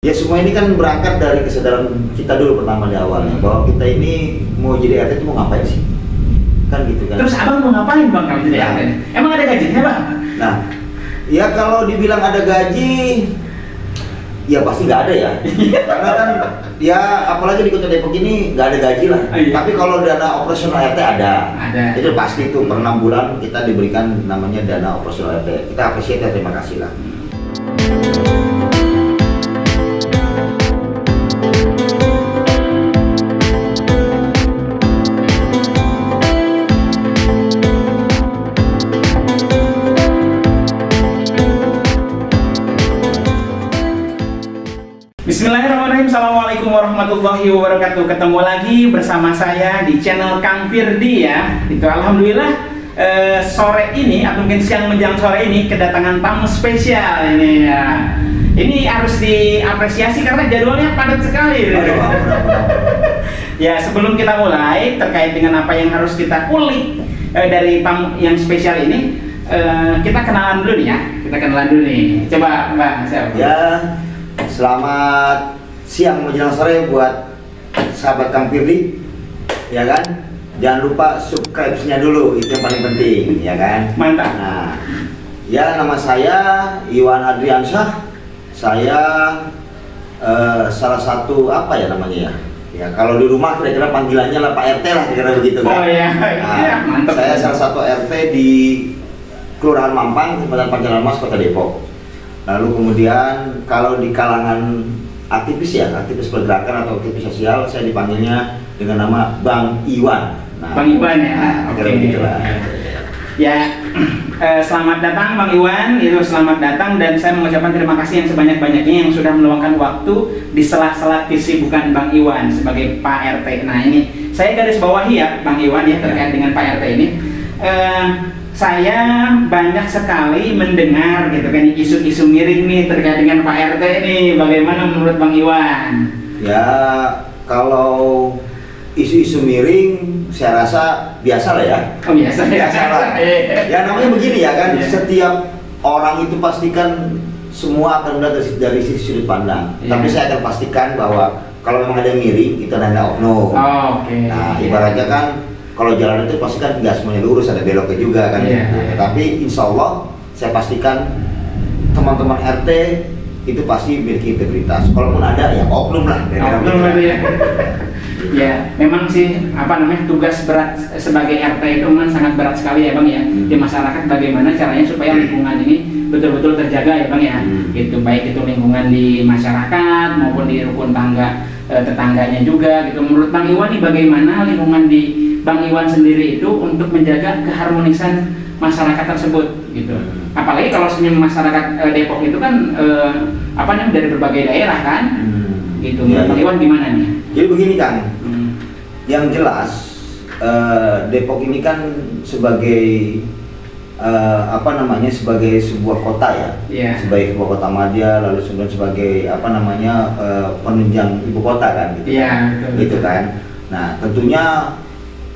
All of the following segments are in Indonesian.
Ya semua ini kan berangkat dari kesadaran kita dulu pertama di awalnya bahwa kita ini mau jadi RT itu mau ngapain sih? Kan gitu kan. Terus abang mau ngapain bang kalau jadi RT? Emang ada gajinya bang? Nah, ya kalau dibilang ada gaji, ya pasti nggak ada ya. Karena kan ya apalagi di Kota Depok ini nggak ada gaji lah. Iya. Tapi kalau dana operasional RT ada. Ada. Itu pasti itu per 6 bulan kita diberikan namanya dana operasional RT. Kita apresiasi ya, terima kasih lah. Bismillahirrahmanirrahim. Assalamualaikum warahmatullahi wabarakatuh. Ketemu lagi bersama saya di channel Kang Firdi ya. Itu alhamdulillah sore ini atau mungkin siang menjelang sore ini kedatangan tamu spesial ini ya. Ini harus diapresiasi karena jadwalnya padat sekali. Ya, sebelum kita mulai terkait dengan apa yang harus kita kulik dari tamu yang spesial ini, kita kenalan dulu nih ya. Kita kenalan dulu nih. Coba Mbak, siapa? Ya, selamat siang menjelang sore buat sahabat Kang Firdi, ya kan? Jangan lupa subscribe-nya dulu, itu yang paling penting, ya kan? Mantap. Nah, ya nama saya Iwan Adriansyah. Saya salah satu apa ya namanya ya? Ya kalau di rumah kira-kira panggilannya lah Pak RT lah, kira-kira begitu kan? Oh iya, Nah, mantap. saya salah satu RT di Kelurahan Mampang, Kecamatan Panjalan Mas, Kota Depok. Lalu kemudian kalau di kalangan aktivis ya, aktivis pergerakan atau aktivis sosial, saya dipanggilnya dengan nama Bang Iwan. Nah, Bang Iwan ya. Nah, Oke. begitulah. Ya, selamat datang Bang Iwan. Itu selamat datang dan saya mengucapkan terima kasih yang sebanyak-banyaknya yang sudah meluangkan waktu di sela-sela kesibukan Bang Iwan sebagai Pak RT. Nah, ini saya garis bawahi ya Bang Iwan ya terkait dengan Pak RT ini. Saya banyak sekali mendengar gitu kan isu-isu miring nih terkait dengan Pak RT ini. Bagaimana menurut Bang Iwan? Ya kalau isu-isu miring saya rasa biasa lah ya. Oh biasa ya. Biasa lah. Ya namanya begini ya kan, Iya. setiap orang itu pastikan semua akan melihat dari sisi sudut pandang. Iya. Tapi saya akan pastikan bahwa kalau memang ada yang miring itu ada oknum. Oh, oke. Nah ibaratnya kan kalau jalan itu pasti kan nggak semuanya lurus, ada beloknya juga kan. Iya. Nah, tapi insya Allah saya pastikan teman-teman RT itu pasti memiliki integritas. Kalaupun ada ya oknum lah. Oknum itu ya. Ya, memang sih apa namanya tugas berat sebagai RT itu memang sangat berat sekali ya Bang ya di masyarakat. Bagaimana caranya supaya lingkungan ini betul-betul terjaga ya Bang ya. Gitu, baik itu lingkungan di masyarakat maupun di rukun tangga tetangganya juga gitu. Menurut Bang Iwan nih bagaimana lingkungan di Bang Iwan sendiri itu untuk menjaga keharmonisan masyarakat tersebut gitu. Apalagi kalau sebenarnya masyarakat Depok itu kan apa namanya dari berbagai daerah kan. Gitu. Menurut Bang Iwan gimana nih? Jadi begini Kang, yang jelas Depok ini kan sebagai apa namanya sebagai sebuah kota ya, Iya. sebagai sebuah kota madya, lalu kemudian sebagai apa namanya penunjang ibu kota kan, gitu, Iya, betul. gitu kan. Nah tentunya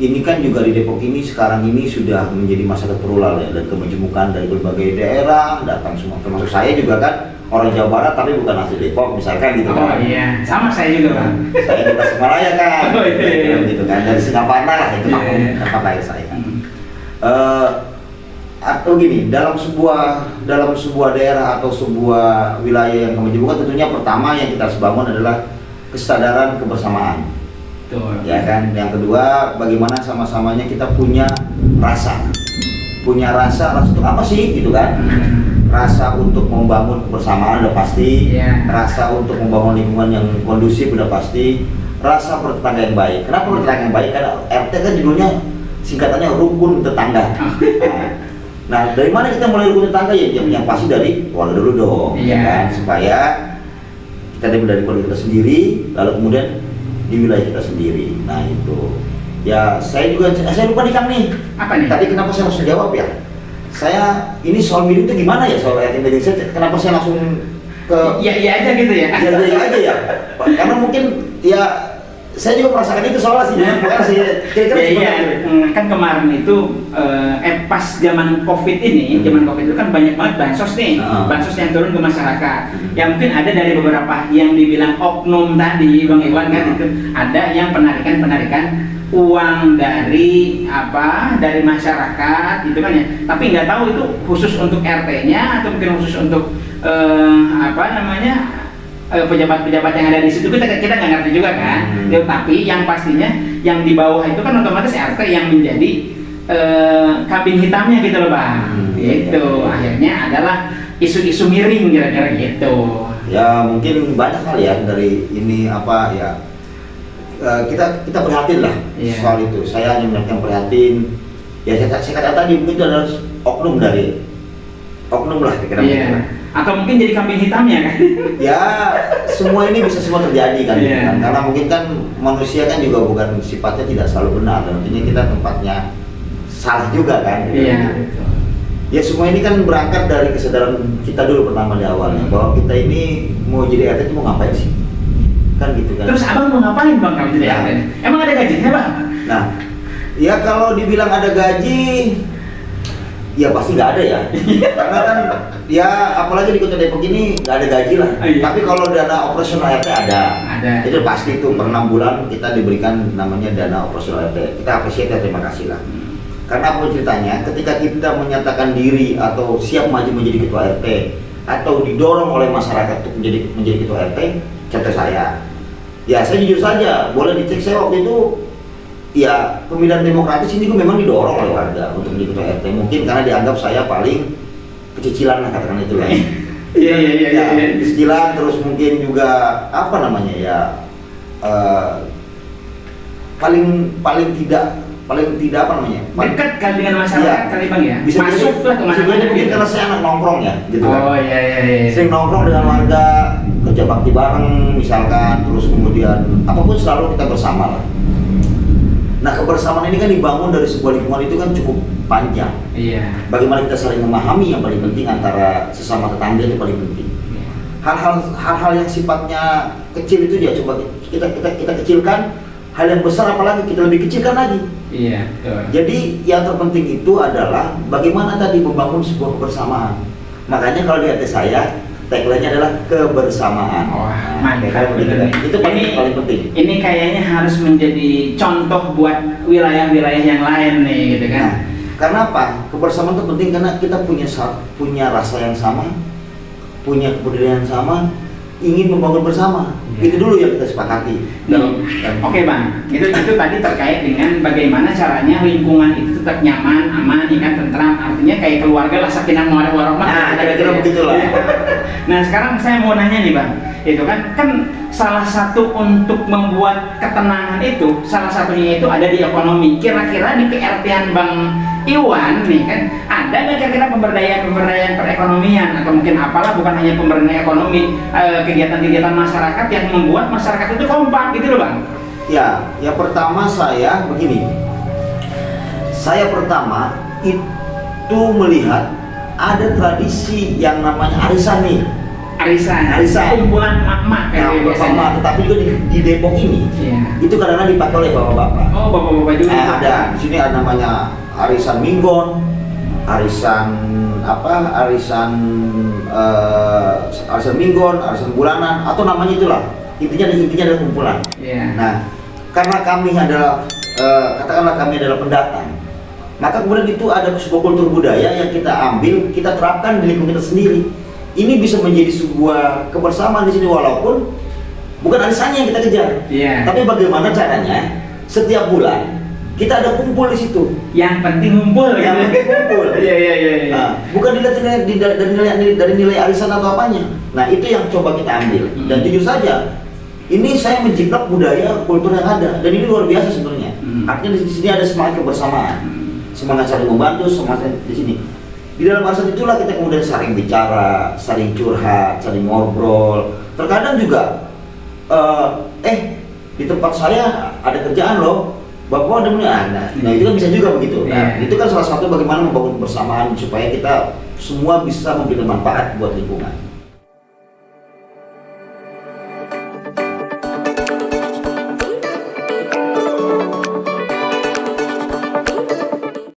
ini kan juga di Depok ini sekarang ini sudah menjadi masyarakat plural ya, dan kemejemukan dari berbagai daerah datang semua, termasuk saya juga kan orang Jawa Barat tapi bukan asli Depok misalkan gitu Oh kan. iya, sama saya juga Bang. Saya di Tasikmalaya kan, Oh, iya. gitu kan, dari Singaparna lah itu Iya. tempat lahir saya kan. Atau gini, dalam sebuah daerah atau sebuah wilayah yang kemejemukan tentunya pertama yang kita harus bangun adalah kesadaran kebersamaan. Betul. Ya kan, yang kedua bagaimana sama-samanya kita punya rasa itu apa sih gitu kan, rasa untuk membangun kebersamaan udah pasti, Iya. rasa untuk membangun lingkungan yang kondusif udah pasti, rasa bertetangga yang baik. Kenapa bertetangga yang baik? Karena RT kan judulnya singkatannya rukun tetangga. Nah dari mana kita mulai rukun tetangga ya? Yang pasti dari keluarga dulu dong, Iya. ya kan? Supaya kita dari keluarga kita sendiri, lalu kemudian di wilayah kita sendiri. Nah itu ya saya lupa nih Kang nih. Apa nih? Tadi kenapa saya langsung jawab ya? Saya ini soal miring itu gimana ya soal RT meeting saya? Kenapa saya langsung ke Iya aja gitu ya. ya aja ya? Karena mungkin ya saya juga merasakan itu soalnya sih, makanya saya kira-kira iya, kan kemarin itu pas zaman COVID ini, zaman COVID itu kan banyak banget bansos nih, bansos yang turun ke masyarakat. Ya mungkin ada dari beberapa yang dibilang oknum tadi, Bang Iwan kan itu ada yang penarikan uang dari dari masyarakat gitu kan ya. Tapi nggak tahu itu khusus untuk RT-nya atau mungkin khusus untuk pejabat-pejabat yang ada di situ, kita nggak ngerti juga kan. Tapi yang pastinya yang di bawah itu kan otomatis RT yang menjadi kambing hitamnya gitu loh Bang. Gitu. Akhirnya adalah isu-isu miring kira-kira gitu. Ya mungkin banyak kali ya dari ini kita prihatin lah soal itu. Saya hanya yang prihatin. Ya saya kata tadi mungkin itu adalah oknum lah kira-kira. Gitu. Atau mungkin jadi kambing hitamnya kan? Ya semua ini bisa semua terjadi kan, karena mungkin kan manusia kan juga bukan sifatnya tidak selalu benar, dan artinya kita tempatnya salah juga kan. Ya semua ini kan berangkat dari kesadaran kita dulu pertama di awalnya bahwa kita ini mau jadi RT itu mau ngapain sih? Kan gitu kan. Terus abang mau ngapain Bang kalau jadi RT? Emang ada gajinya Bang? Nah, ya kalau dibilang ada gaji, ya pasti nggak ada ya. Karena kan ya apalagi di Kota Depok ini nggak ada gaji lah. Tapi kalau dana operasional RT ada. Itu pasti itu per 6 bulan kita diberikan namanya dana operasional RT. Kita apresiasi, terima kasih lah. Karena apa ceritanya, ketika kita menyatakan diri atau siap maju menjadi ketua RT atau didorong oleh masyarakat untuk menjadi ketua RT, contoh saya jujur saja, boleh dicek saya waktu itu. Ya, pemilihan demokratis ini memang didorong oleh warga untuk menjadi ketua RT. Mungkin karena dianggap saya paling kecicilan lah, katakan itu kan. Iya. Kecicilan, terus mungkin juga paling tidak dekat kan dengan masyarakat kali Bang ya. Bisa masuk lah ke masyarakat. Mungkin karena saya anak nongkrong ya, gitu kan. Iya. Sering nongkrong dengan warga, kerja bakti bareng misalkan, terus kemudian apapun selalu kita bersama lah. Nah, kebersamaan ini kan dibangun dari sebuah lingkungan itu kan cukup panjang. Bagaimana kita saling memahami yang paling penting antara sesama tetangga itu paling penting. Hal-hal yang sifatnya kecil itu ya coba kita kecilkan, hal yang besar apalagi kita lebih kecilkan lagi. Jadi yang terpenting itu adalah bagaimana tadi membangun sebuah kebersamaan. Makanya kalau di hati saya tagline-nya adalah kebersamaan. Mantap. Itu paling penting. Ini kayaknya harus menjadi contoh buat wilayah-wilayah yang lain nih, gitu kan? Nah, karena apa? Kebersamaan itu penting karena kita punya rasa yang sama, punya kepedulian yang sama, ingin membangun bersama. Itu dulu yang kita sepakati. Oke Bang, itu tadi terkait dengan bagaimana caranya lingkungan itu tetap nyaman, aman, tentram. Artinya kayak keluarga lah, sakinah mawaddah warahmah. Kira-kira begitulah. Nah sekarang saya mau nanya nih Bang, itu kan salah satu untuk membuat ketenangan itu, salah satunya itu ada di ekonomi. Kira-kira di PRT-an Bang Iwan nih kan, ada nggak kira-kira pemberdayaan perekonomian atau mungkin apalah, bukan hanya pemberdayaan ekonomi, kegiatan-kegiatan masyarakat yang membuat masyarakat itu kompak gitu loh Bang? Ya, yang pertama saya begini, saya pertama itu melihat ada tradisi yang namanya arisan nih. Arisan. Kumpulan emak-emak kayak biasanya. Tetapi juga di Depok ini, itu kadang-kadang dipakai oleh bapak-bapak. Oh, bapak-bapak juga. Ada di sini ada namanya arisan minggon, arisan minggon, arisan bulanan, atau namanya itulah. Intinya adalah kumpulan. Nah, karena kami adalah katakanlah kami adalah pendatang, maka kemudian itu ada sebuah kultur budaya yang kita ambil, kita terapkan di lingkungan kita sendiri. Ini bisa menjadi sebuah kebersamaan di sini, walaupun bukan arisannya yang kita kejar, tapi bagaimana caranya setiap bulan kita ada kumpul di situ. Yang penting kumpul. Iya. Nah, bukan dilihat dari nilai arisan atau apanya. Nah, itu yang coba kita ambil. Dan jujur saja, ini saya menjiplak budaya kultur yang ada, dan ini luar biasa sebenarnya. Artinya di sini ada semangat kebersamaan, semangat saling membantu, semangat di sini. Di dalam arisan itulah kita kemudian saling bicara, saling curhat, saling ngobrol. Terkadang juga, di tempat saya ada kerjaan loh, Bapak ada mana? Nah itu kan bisa juga begitu. Nah itu kan salah satu bagaimana membangun kebersamaan supaya kita semua bisa memberikan manfaat buat lingkungan.